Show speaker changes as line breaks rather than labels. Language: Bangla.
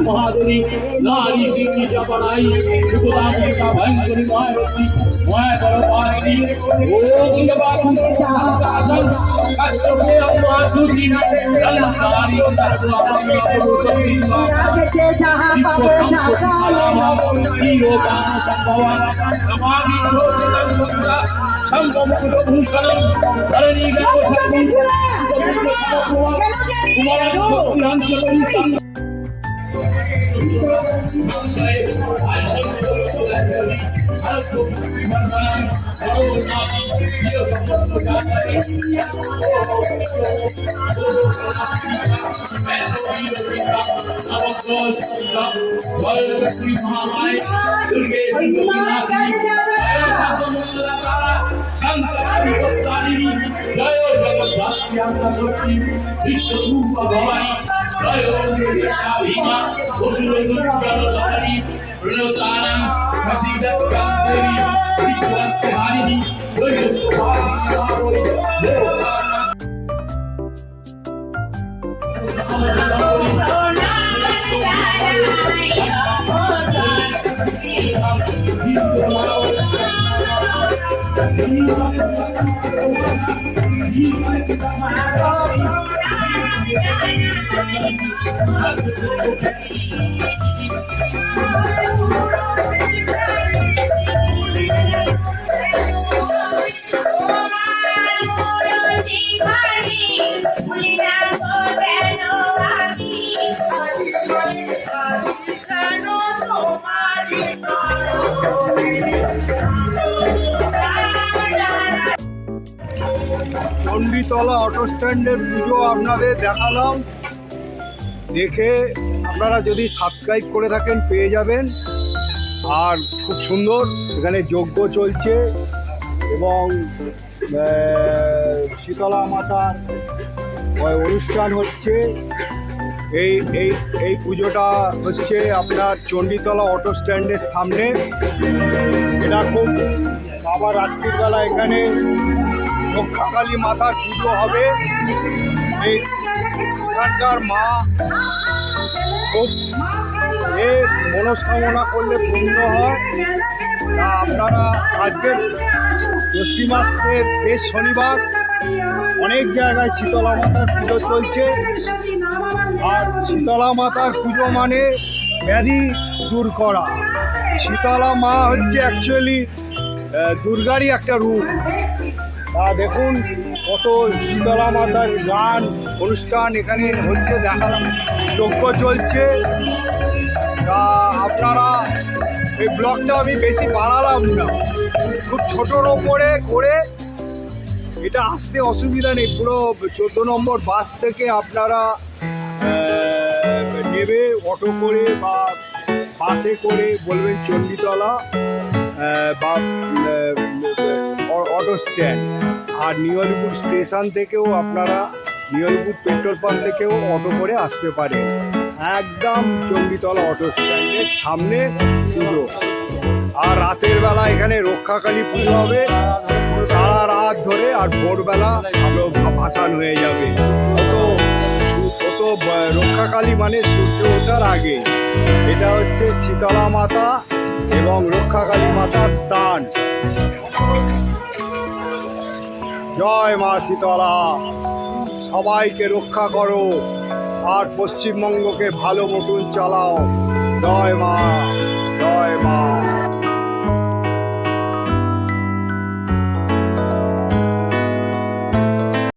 महादुरी नारी सिंह चपड़ाई भयंकरी मायावती माया बरपासी ओम बाबू आसन कष्टमे अम्मासुरी अलंकारी
চণ্ডীতলা অটো স্ট্যান্ডের পুজো আপনাদের দেখালাম। দেখে আপনারা যদি সাবস্ক্রাইব করে থাকেন পেয়ে যাবেন। আর খুব সুন্দর এখানে যজ্ঞ চলছে এবং শীতলা মাতার অনুষ্ঠান হচ্ছে। এই এই এই পুজোটা হচ্ছে আপনার চণ্ডীতলা অটো স্ট্যান্ডের সামনে। এটা খুব আবার রাত্রির বেলা এখানে রক্ষাকালী মাতার পুজো হবে। এই এখানকার মা খুব মনস্কামনা করলে পূর্ণ হয়। তা আপনারা আজকের জ্যৈষ্ঠ মাসের শেষ শনিবার অনেক জায়গায় শীতলা মাতার পুজো চলছে। আর শীতলা মাতার পুজো মানে ব্যাধি দূর করা। শীতলা মা হচ্ছে অ্যাকচুয়ালি দুর্গারই একটা রূপ। দেখুন কত শীতলা মাতার গান অনুষ্ঠান এখানে হচ্ছে, দেখালাম যজ্ঞ চলছে। তা আপনারা এই ব্লগটা আমি বেশি বাড়ালাম না, খুব ছোটোর ওপরে করে এটা আসতে অসুবিধা নেই। পুরো 14 নম্বর বাস থেকে আপনারা নেবে অটো করে বা বাসে করে, বলবেন চণ্ডীতলা বা অটো স্ট্যান্ড। আর নিউ স্টেশন থেকেও আপনারা নিউ পেট্রোল পাম্প থেকেও অটো করে আসতে পারেন। একদম চণ্ডীতলা অটো স্ট্যান্ডের সামনে পুজো। আর রাতের বেলা এখানে রক্ষাকালী পুজো হবে সারা রাত ধরে। আর ভোরবেলা আলো ভাসান হয়ে যাবে। কত রক্ষাকালী মানে সূর্য ওঠার আগে। এটা হচ্ছে শীতলা মাতা এবং রক্ষাকালী মাতার স্থান। জয় মা শীতলা, সবাইকে রক্ষা করো আর পশ্চিমবঙ্গকে ভালো মতন চালাও। জয় মা, জয় মা।